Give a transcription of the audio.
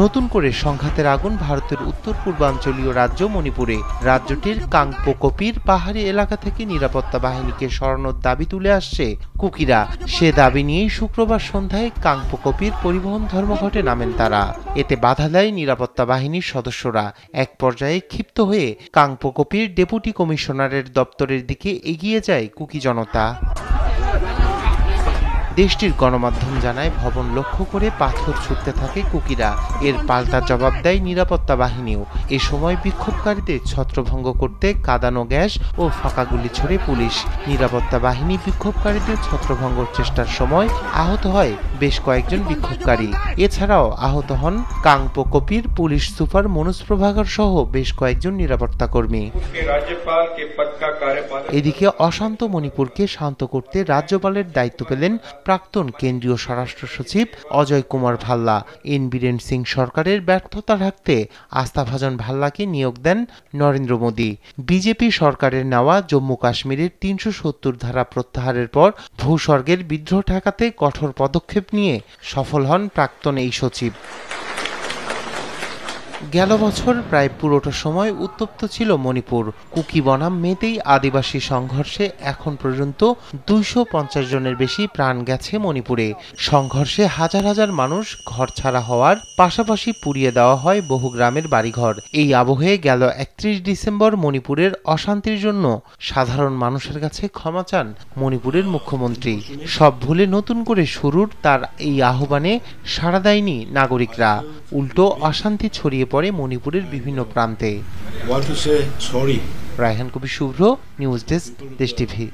নতুন করে সংঘাতের আগুন ভারতের উত্তর পূর্বাঞ্চলীয় রাজ্য মণিপুরে। রাজ্যটির কাংপোকপির পাহাড়ি এলাকা থেকে নিরাপত্তা বাহিনীকে সরানোর দাবি তুলে আসছে কুকিরা। সে দাবি নিয়েই শুক্রবার সন্ধ্যায় কাংপোকপির পরিবহন ধর্মঘটে নামেন তারা। এতে বাধা দেয় নিরাপত্তা বাহিনীর সদস্যরা। এক পর্যায়ে ক্ষিপ্ত হয়ে কাংপোকপির ডেপুটি কমিশনারের দপ্তরের দিকে এগিয়ে যায় কুকি জনতা। দেশটির গণমাধ্যম জানায়, ভবন লক্ষ্য করে পাথর ছুটতে থাকে কুকিরা। এর পাল্টা জবাব দেয় নিরাপত্তা বাহিনীও। এ সময় বিক্ষোভকারীদের ছত্রভঙ্গ করতে কাঁদানো গ্যাস ও ফাঁকা গুলি ছোড়ে পুলিশ। নিরাপত্তা বাহিনী বিক্ষোভকারীদের ছত্রভঙ্গের চেষ্টার সময় আহত হয় বেশ কয়েকজন বিক্ষোভকারী। এছাড়াও আহত হন কাংপোকপির পুলিশ সুপার মনোজ প্রভাকর সহ বেশ কয়েকজন নিরাপত্তা কর্মী। এদিকে অশান্ত মণিপুরকে শান্ত করতে রাজ্যপালের দায়িত্ব পেলেন প্রাক্তন কেন্দ্রীয় স্বরাষ্ট্র সচিব অজয় কুমার ভাল্লা। এন বীরেন সিং সরকারের ব্যর্থতা ঢাকতে আস্থাভাজন ভাল্লাকে নিয়োগ দেন নরেন্দ্র মোদী। বিজেপি সরকারের নেওয়া জম্মু কাশ্মীরের ৩৭০ ধারা প্রত্যাহারের পর ভূস্বর্গের বিদ্রোহ ঠেকাতে কঠোর পদক্ষেপ নিয়ে সফল হন প্রাক্তন এই সচিব। গেল বছর প্রায় পুরোটা সময় উত্তপ্ত ছিল মণিপুর। কুকি বনাম মেতেই আদিবাসী সংঘর্ষে এখন পর্যন্ত ২৫০ জনের বেশি প্রাণ গেছে মণিপুরে। সংঘর্ষে হাজার হাজার মানুষ ঘরছাড়া হওয়ার পাশাপাশি পুড়িয়ে দেওয়া হয় বহু গ্রামের বাড়িঘর। এই আবহে গেল ৩১ ডিসেম্বর মণিপুরের অশান্তির জন্য সাধারণ মানুষের কাছে ক্ষমা চান মণিপুরের মুখ্যমন্ত্রী। সব ভুলে নতুন করে শুরুর তার এই আহ্বানে সাড়া দেয়নি নাগরিকরা। উল্টো অশান্তি ছড়িয়ে পড়ে মণিপুরের বিভিন্ন প্রান্তে। রায়হান কবির শুভ্র, নিউজ ডেস্ক, দেশ টিভি।